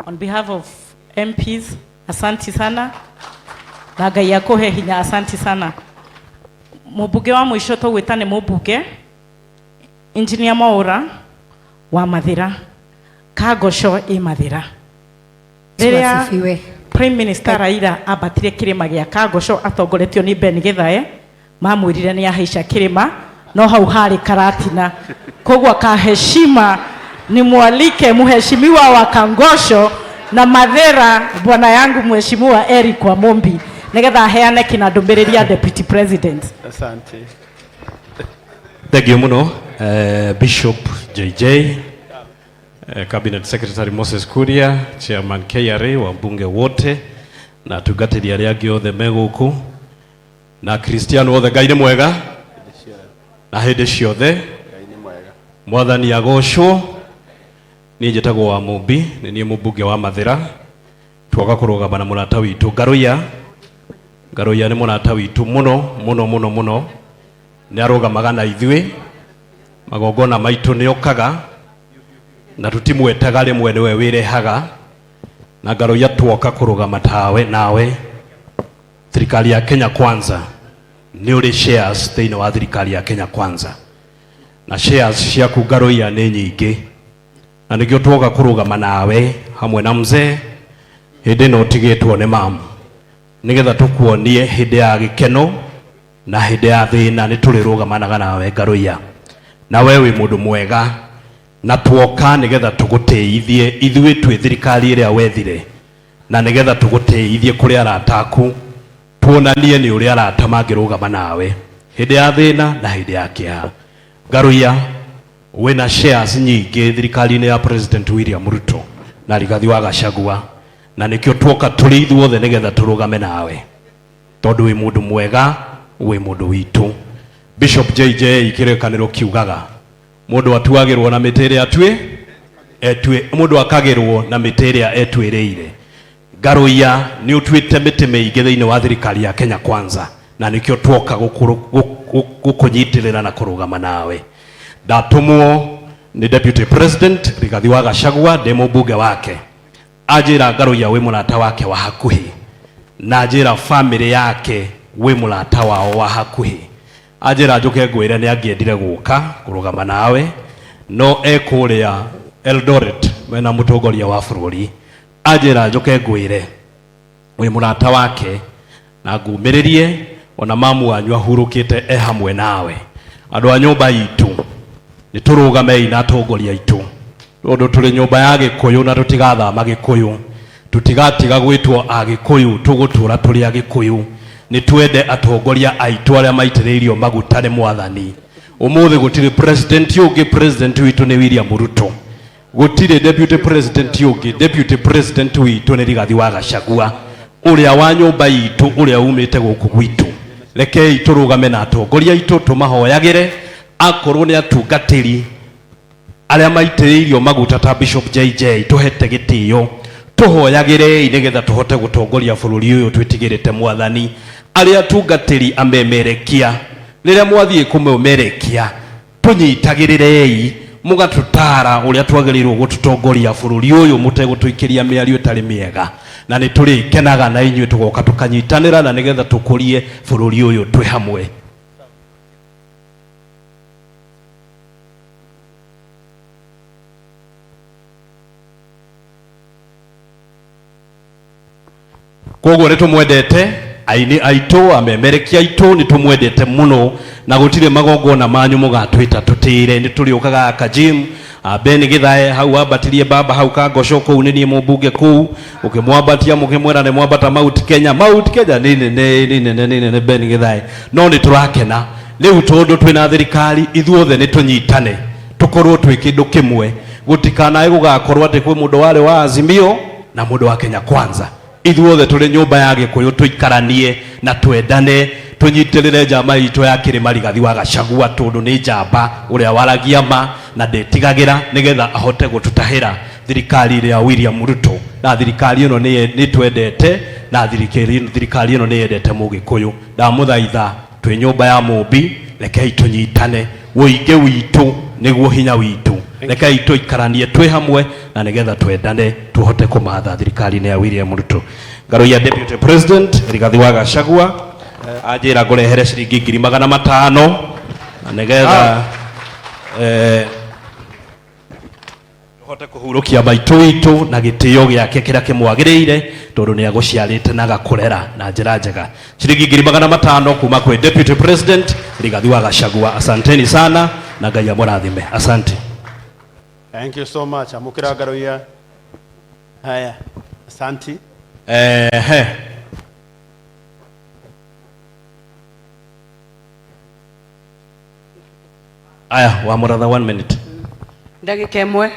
On behalf of MPs, asanti sana. Na Ngai yakohe hinya, asanti sana. Mubuge wa mwisho to wetane mubuge Engineer Maura wa Mathira Kagosho Mathira. Rĩrĩa Prime Minister Raila abatire kirima gĩa Kagosho atongoretio ni Ben Githae mamwirire ni ahaica kirima no hau hari karatina kogwa kaheshima ni mwalike mheshimiwa wa Kagosho na Mathira bwana yangu mheshimiwa Eric wa Mombi nigetha heane kina ndũmĩrĩri ya Deputy President. Asante. Thank you muno Bishop JJ, Cabinet Secretary Moses Kuria, Chairman KRA, wabunge wote na tugatĩri arĩa angĩ othe megũkũ na Kristiano othe. Ngai nĩ mwega na hĩndĩ ciothe. Mwathani agocwo. Niĩ njĩtagwo wa Mombi, nĩ niĩ mũmbunge wa Mathira. Twoka kũrũgama na mũrata witũ Ngaruiya nĩ mũrata witũ mũno nĩ arũgamaga na ithuĩ magongona maitũ nĩ okaga na tutimwetaga rĩmwe nĩwe wĩrehaga na Ngaruiya twoka kũrũgama tawe nawe. Thirikari ya Kenya Kwanza nĩ ũrĩ shares thĩinĩ wa thirikari ya Kenya Kwanza na shares ciaku Ngaruiya nĩ nyingĩ na nĩkĩo twoka kũrũgama nawe hamwe na mzee hĩndĩ ĩno ũtigĩtwo nĩ mamu nigetha tukuonie hĩndĩ ya gĩkeno na hĩndĩ ya thĩna nĩ tũrĩrũgamanaga nawe Ngaruiya. Na wewe mũndũ mwega na twoka nigetha tũgũteithie ithuĩ twĩ thirikari ĩrĩa wethire na nigetha tũgũteithie kũrĩ arata aku tuonanie nĩ ũrĩa arata mangĩrũgama nawe hĩndĩ ya thĩna na hĩndĩ ya kĩeha. Ngaruiya wĩna shares nyingĩ thirikari-inĩ ya President William Ruto na Rigathi wa Gachagua na nikio twoka tũrĩ ithuothe nigetha tũrũgame nawe tondũ wĩ mũndũ mwega, wĩ mũndũ witũ. Bishop JJ kĩrĩkanĩro kiugaga mũndũ atuagĩrwo na mĩtĩ ĩrĩa mũndũ akagĩrwo na mĩtĩ ĩrĩa etuĩrĩire. Ngaruiya nĩ ũtuĩte mĩtĩ mĩingĩ thĩinĩ wa thirikari ya Kenya Kwanza na nikio twoka gũkũnyitĩrĩra na kũrũgama nawe. Ndatumwo ni Deputy President Rigathi wa Gachagua ndĩ mũmbunge wake ajira Ngaruiya wĩ mũrata wake wa hakuhĩ na ajira family yake wĩ mũrata wao wa hakuhĩ. Ajira njoke ngwĩre nĩ angĩendire gũka kũrũgama nawe no ekũrĩa Eldoret mena mũtongoria wa bũrũri. Ajira njoke ngwĩre wĩ mũrata wake na ngumĩrĩrie ona mamu wanyu ahurũkĩte hamwe nawe. Andũ a nyũmba itũ nĩ tũrũgamei na atongoria aitũ tondũ tũrĩ nyũmba ya Gĩkũyũ na tũtigathama Gĩkũyũ, tũtigatiga gwĩtwo Agĩkũyũ, tũgũtũra tũrĩ Agĩkũyũ. Nĩ twende atongoria aitũ arĩa maitĩrĩirio maguta nĩ Mwathani. Ũmũthĩ gũtirĩ president ũngĩ, president witũ nĩ William Ruto. Gũtirĩ deputy president ũngĩ, deputy president witũ nĩ Rigathi wa Gachagua, ũrĩa wa nyũmba itũ, ũrĩa umĩte gũkũ gwitũ. Rekei tũrũgame na atongoria aitũ tũmahoyagĩre akorwo nĩ atungatĩri arĩa maitĩrĩirio maguta ta Bishop JJ tũhete gĩtĩo tũhoyagĩre nigetha tũhote gũtongoria bũrũri ũyũ twĩtigĩrĩte Mwathani. Arĩa atungatĩri amemerekia rĩrĩa mwathiĩ kũmemerekia tũnyitagĩrĩrei mũgatũtara ũrĩa twagĩrĩirwo gũtũtongoria bũrũri ũyũ mũtegũtũikĩria mĩario ĩtarĩ mĩega na nĩ tũrĩkenaga na inyuĩ tũgoka tũkanyitanĩra na nigetha tũkũrie bũrũri ũyũ twĩ hamwe. Koguo nĩ tũmwendete aini aitũ, amemerekia aitũ nĩ tũmwendete mũno na gũtirĩ magongona manyu mũgatwĩta tũtĩre. Nĩ tũrĩũkaga Kajim Ben Githae hau ambatirie baba hau Kagosho kũu nĩ niĩ mũmbunge kũu, ũkĩmwambatia mũkĩmwĩra nĩ mwambata Mount Kenya nĩ Ben Githae. No nĩ tũrakena rĩu tondũ twĩna thirikari ithuothe nĩ tũnyitane tũkorwo twĩ kĩndũ kĩmwe, gũtikanae gũgakorwo atĩ kwĩ mũndũ warĩ wa Azimio na mũndũ wa Kenya Kwanza. Ithuothe tũrĩ nyũmba ya Gĩkũyũ tũikaranie na twendane tũnyitĩrĩre njamba itũ ya kĩrĩma Rigathi wa Gachagua tondũ nĩ njamba ũrĩa waragia ma na ndetigagĩra nigetha ahote gũtũtahĩra thirikari ya William Ruto. Na thirikari ĩno nĩ twendete na thirikari ĩno nĩ yendete Mũgĩkũyũ. Ndamũthaitha twĩ nyũmba ya Mombi rekei tũnyitane, ũingĩ witũ nĩguo hinya witũ. Rekai tuikaranie twi hamwe na nigetha twendane tuhote kumatha thirikari-ini ya William Ruto. Ngaruiya Deputy President Rigathi wa Gachagua ajira ngurehere ciringi 500 na nigetha tuhote kuhurukia maitu itu na gitio giake kiria kimwagiriire tondu ni aguciarite na gakurera na njira njega. Ciringi 500 kuma kwi Deputy President Rigathi wa Gachagua. Asanteni sana na Ngai amurathime. Asante. Thank you so much. Amukira Ngaruiya. Haya. Asante. Aya, wa muratha 1 minute. Ndagika imwe.